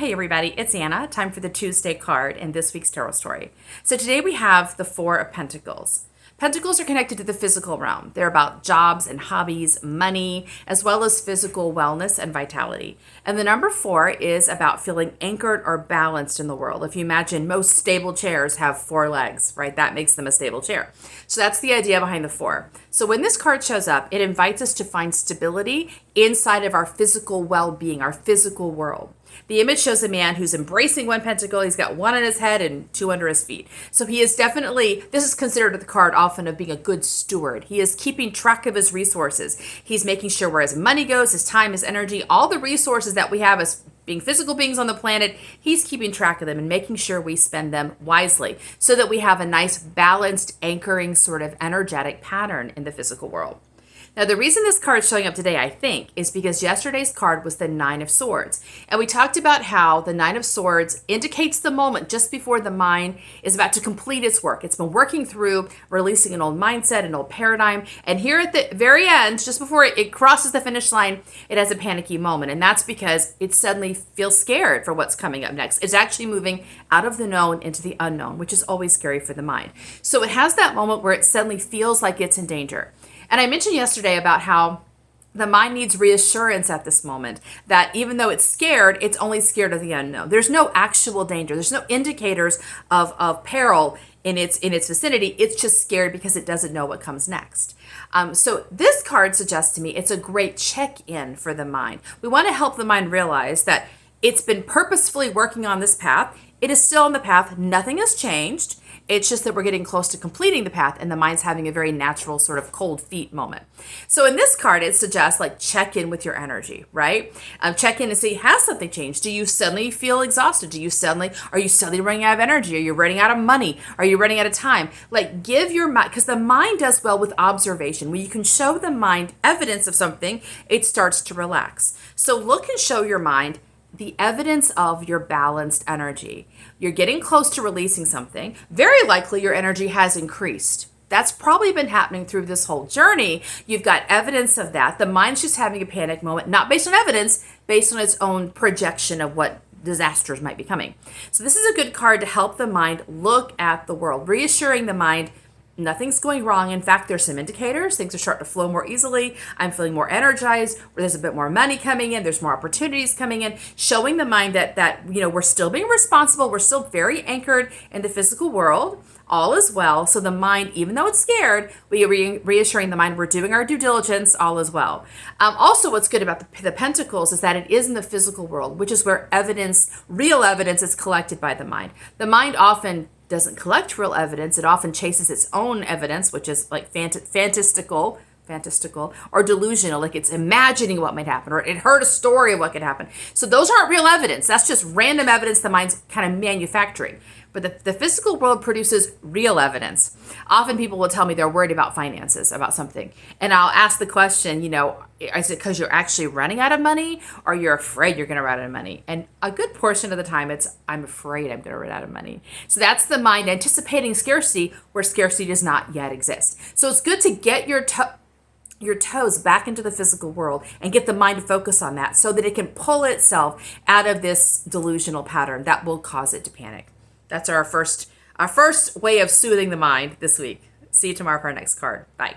Hey everybody, it's Anna. Time for the Tuesday card in this week's tarot story. So today we have the Four of Pentacles. Pentacles are connected to the physical realm. They're about jobs and hobbies, money, as well as physical wellness and vitality. And the number 4 is about feeling anchored or balanced in the world. If you imagine most stable chairs have 4 legs, right? That makes them a stable chair. So that's the idea behind the 4. So when this card shows up, it invites us to find stability inside of our physical well-being, our physical world. The image shows a man who's embracing one pentacle. He's got one on his head and 2 under his feet. So he is definitely, this is considered the card often of being a good steward. He is keeping track of his resources. He's making sure where his money goes, his time, his energy, all the resources that we have as being physical beings on the planet, he's keeping track of them and making sure we spend them wisely so that we have a nice balanced, anchoring sort of energetic pattern in the physical world. Now, the reason this card is showing up today, I think, is because yesterday's card was the Nine of Swords. And we talked about how the Nine of Swords indicates the moment just before the mind is about to complete its work. It's been working through releasing an old mindset, an old paradigm. And here at the very end, just before it crosses the finish line, it has a panicky moment. And that's because it suddenly feels scared for what's coming up next. It's actually moving out of the known into the unknown, which is always scary for the mind. So it has that moment where it suddenly feels like it's in danger. And I mentioned yesterday about how the mind needs reassurance at this moment, that even though it's scared, it's only scared of the unknown. There's no actual danger. There's no indicators of peril in its vicinity. It's just scared because it doesn't know what comes next. So this card suggests to me it's a great check-in for the mind. We want to help the mind realize that it's been purposefully working on this path. It is still on the path. Nothing has changed. It's just that we're getting close to completing the path and the mind's having a very natural sort of cold feet moment. So in this card, it suggests like check in with your energy, right? Check in and see, has something changed? Do you suddenly feel exhausted? Are you suddenly running out of energy? Are you running out of money? Are you running out of time? Like give your mind, because the mind does well with observation. When you can show the mind evidence of something, it starts to relax. So look and show your mind the evidence of your balanced energy. You're getting close to releasing something. Very likely your energy has increased. That's probably been happening through this whole journey. You've got evidence of that. The mind's just having a panic moment, not based on evidence, based on its own projection of what disasters might be coming. So this is a good card to help the mind look at the world, reassuring the mind nothing's going wrong. In fact, there's some indicators. Things are starting to flow more easily. I'm feeling more energized. There's a bit more money coming in. There's more opportunities coming in, showing the mind that we're still being responsible. We're still very anchored in the physical world. All is well. So the mind, even though it's scared, we are reassuring the mind we're doing our due diligence. All is well. Also, what's good about the Pentacles is that it is in the physical world, which is where real evidence is collected by the mind. The mind often doesn't collect real evidence. It often chases its own evidence, which is like fantastical or delusional, like it's imagining what might happen, or it heard a story of what could happen. So those aren't real evidence. That's just random evidence the mind's kind of manufacturing. But the physical world produces real evidence. Often people will tell me they're worried about finances, about something. And I'll ask the question, is it because you're actually running out of money or you're afraid you're going to run out of money? And a good portion of the time it's, I'm afraid I'm going to run out of money. So that's the mind anticipating scarcity where scarcity does not yet exist. So it's good to get your toes back into the physical world and get the mind to focus on that so that it can pull itself out of this delusional pattern that will cause it to panic. That's our first way of soothing the mind this week. See you tomorrow for our next card. Bye.